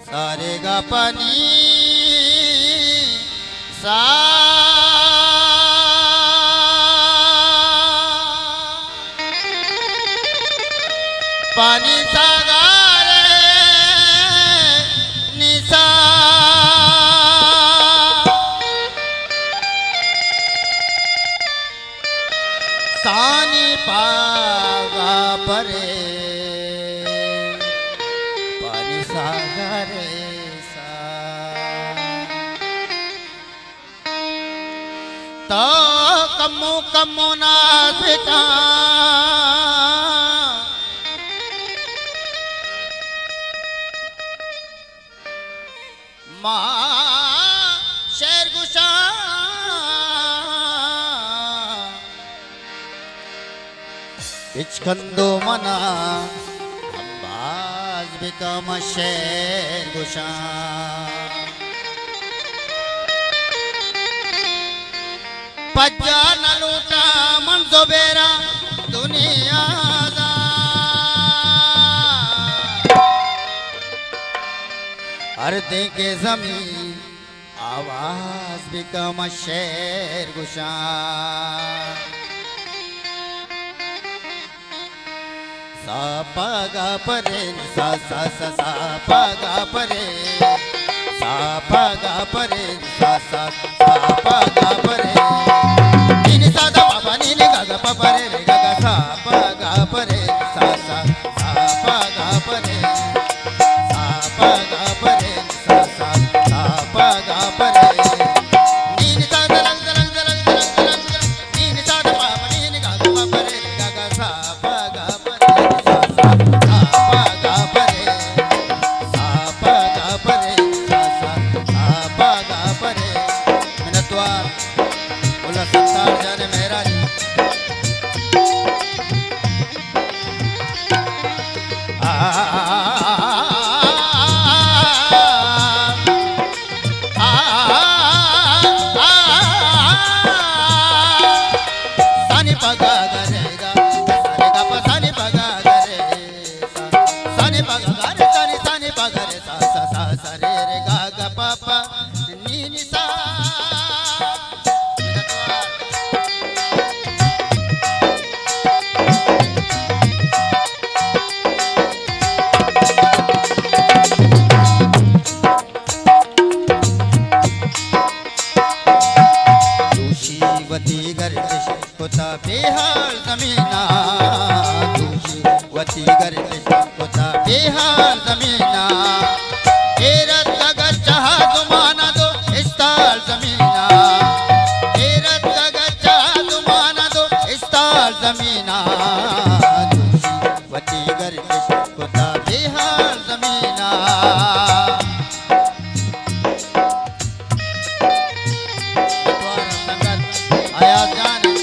सारे गा पानी सा पानी सा गा रे निसा सानी पागा परे पानी सा गा रे सा तो कमो कमो नासिका शेर गुशा इचकंदो मना अंबाज बिकम शेर गुशा पज्जा न लूटा मंजो बेरा दुनिया अर्दे के जमीन आवाज बिकम शेर गुशा सा पागा परे सा सा सा सा पागा परे सा पागा परे सा सा सा पागा परे नीनी सा दा पापा नीनी गा गा पापा रे रे गा गा सा पागा परे सा सा सा पागा परे सा पागा परे सा सा सा पागा परे नीनी सा दा लंग लंग लंग लंग लंग नीनी सा दा पापा नीनी गा गा पापा रे रे गा गा सा पागा परे सा सा सा पागा परे सा पागा परे सा सा सा पागा परे मिनटवार बोला संतार जाने मेरा जी कोता बेहाल जमीना तुझी वती करते कोता बेहाल जमीना हेरत लगा चाह तुमाना दो इस्ताल जमीना हेरत लगा चाह तुमाना दो इस्ताल जमीना तुझी वती करते कोता बेहाल जमीना आया जाने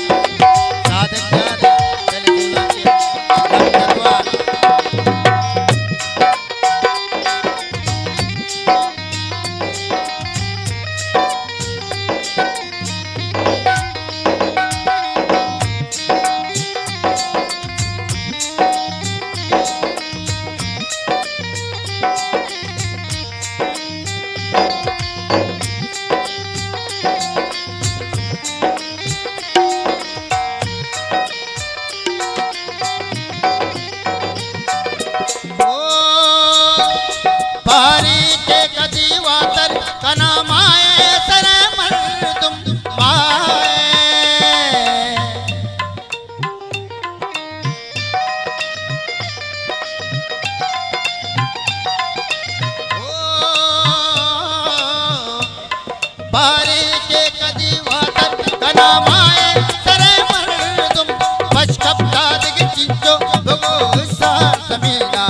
बारी के कदी वातर कना माए सरे मर्दुम बशकप्ता दिग चिंचो भगो सा जमीना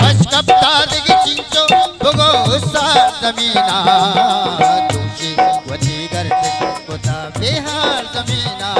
बशकप्ता दिग चिंचो भगो सा जमीना तुझे वती करते कोता बेहाल जमीना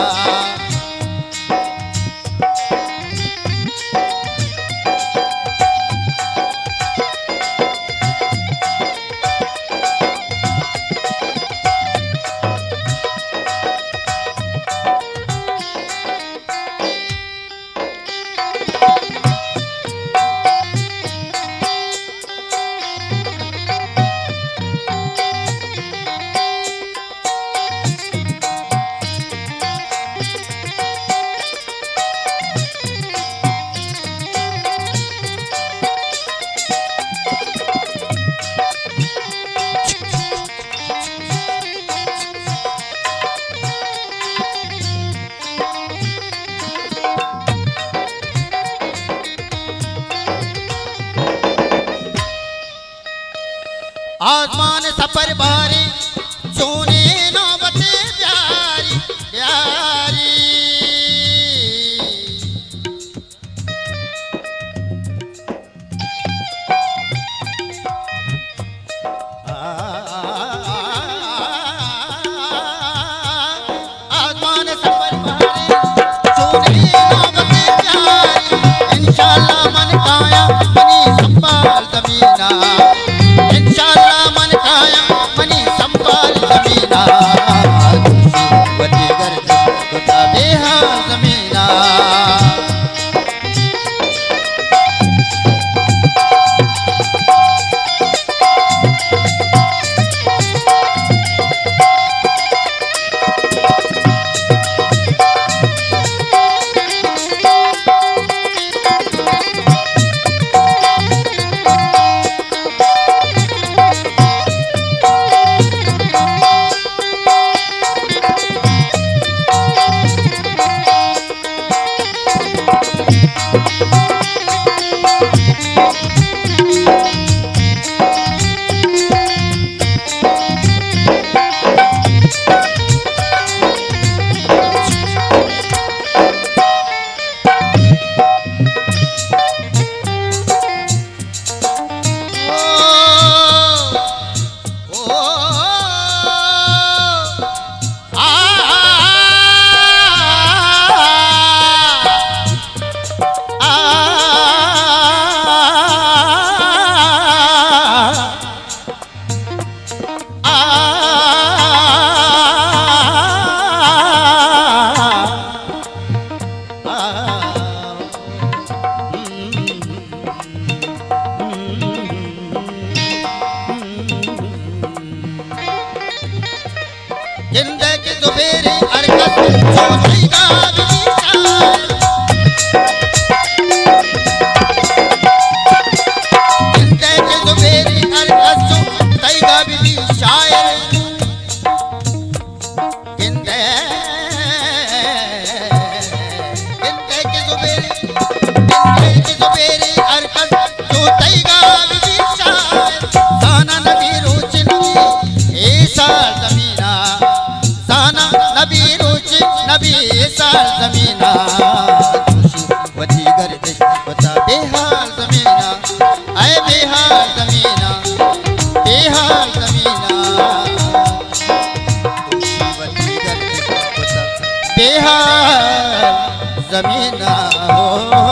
आसमान सफर भारी सोने नौबते प्यारी प्यारी आसमान सफर भारी सोने नौबते प्यारी इंशाल्लाह मन काया मनी संभाल जमीना इंशाल्लाह मन काया मनी संभाल जमीना खुशी वती गर्द खुदा बेहा जमीना जिंदगी जुबेरी हरकत सोचेगा विशाल जिंदगी जुबेरी हरकत सोचेगा विशाल जिंदगी जुबेरी हरकत सोचेगा विशाल साना नबी रोचनी ऐसा जमीना साना नबी रोच नबी साल जमीना खुशी वती गर्दिश बता बेहाल जमीना ऐ बेहाल जमीना बेहाल जमीना खुशी वती गर्दिश बता बेहाल जमीना हो